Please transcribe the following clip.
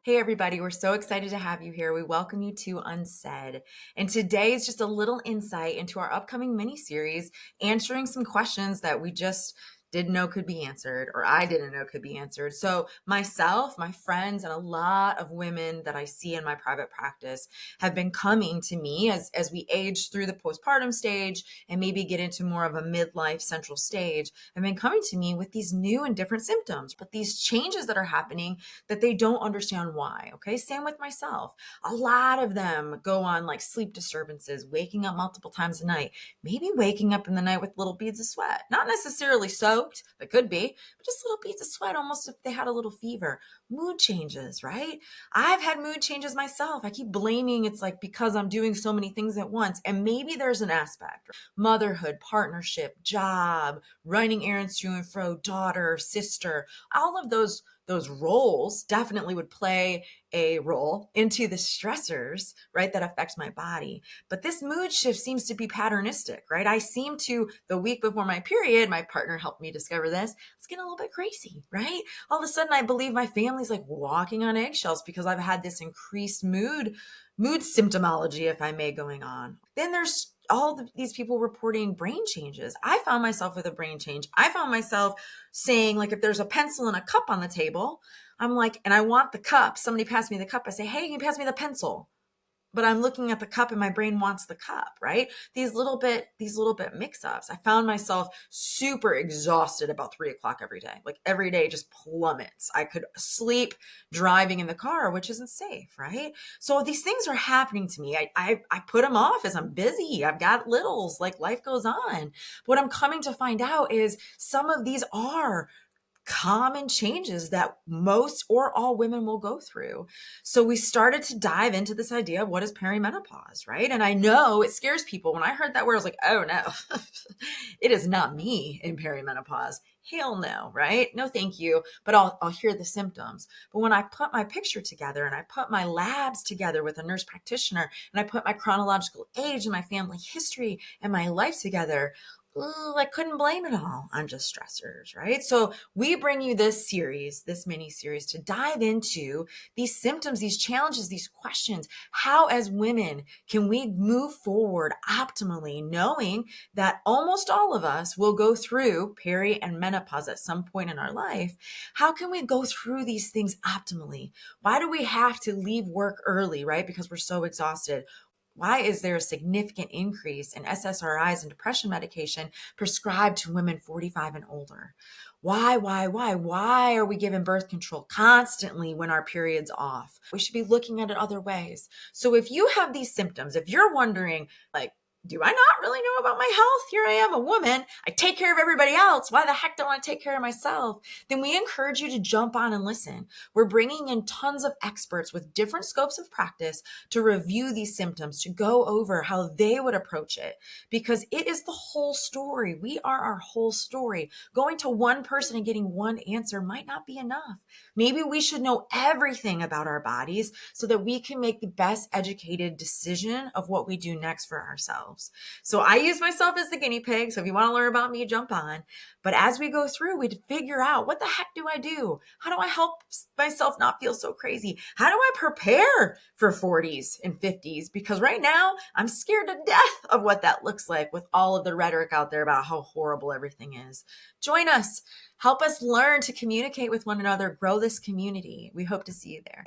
Hey everybody, we're so excited to have you here. We welcome you to Unsaid. And today is just a little insight into our upcoming mini-series, answering some questions that we just didn't know could be answered, or I didn't know could be answered. So myself, my friends, and a lot of women that I see in my private practice have been coming to me as we age through the postpartum stage and maybe get into more of a midlife central stage, have been coming to me with these new and different symptoms, but these changes that are happening that they don't understand why. Okay. Same with myself. A lot of them go on like sleep disturbances, waking up multiple times a night, maybe waking up in the night with little beads of sweat, not necessarily soaked, but could be, but just little beads of sweat, almost if they had a little fever. Mood changes, right? I've had mood changes myself. I keep blaming it's like because I'm doing so many things at once. And maybe there's an aspect, motherhood, partnership, job, running errands to and fro, daughter, sister, all of those roles definitely would play a role into the stressors, right, that affect my body. But this mood shift seems to be patternistic, right? I seem to, the week before my period, my partner helped me discover this, it's getting a little bit crazy, right? All of a sudden, I believe my family's like walking on eggshells because I've had this increased mood symptomology, if I may, going on. Then there's these people reporting brain changes. I found myself with a brain change. I found myself saying, like, if there's a pencil and a cup on the table, I'm like, and I want the cup, somebody passed me the cup. I say, hey, can you pass me the pencil? But I'm looking at the cup and my brain wants the cup, right? These little bit mix-ups. I found myself super exhausted about 3:00 every day. Like every day just plummets. I could sleep driving in the car, which isn't safe, right? So these things are happening to me. I put them off as I'm busy. I've got littles, like life goes on. What I'm coming to find out is some of these are common changes that most or all women will go through. So we started to dive into this idea of what is perimenopause, right? And I know it scares people. When I heard that word, I was like, oh no, it is not me in perimenopause. Hell no, right? No, thank you. But I'll hear the symptoms. But when I put my picture together and I put my labs together with a nurse practitioner and I put my chronological age and my family history and my life together, I couldn't blame it all on just stressors, right? So we bring you this mini series to dive into these symptoms, these challenges, these questions. How as women can we move forward optimally, knowing that almost all of us will go through peri and menopause at some point in our life? How can we go through these things optimally? Why do we have to leave work early, right? Because we're so exhausted. Why is there a significant increase in SSRIs and depression medication prescribed to women 45 and older? Why are we given birth control constantly when our period's off? We should be looking at it other ways. So if you have these symptoms, if you're wondering, like, do I not really know about my health? Here I am, a woman. I take care of everybody else. Why the heck don't I take care of myself? Then we encourage you to jump on and listen. We're bringing in tons of experts with different scopes of practice to review these symptoms, to go over how they would approach it, because it is the whole story. We are our whole story. Going to one person and getting one answer might not be enough. Maybe we should know everything about our bodies so that we can make the best educated decision of what we do next for ourselves. So I use myself as the guinea pig. So if you want to learn about me, jump on. But as we go through, we figure out, what the heck do I do? How do I help myself not feel so crazy? How do I prepare for 40s and 50s? Because right now I'm scared to death of what that looks like with all of the rhetoric out there about how horrible everything is. Join us. Help us learn to communicate with one another, grow this community. We hope to see you there.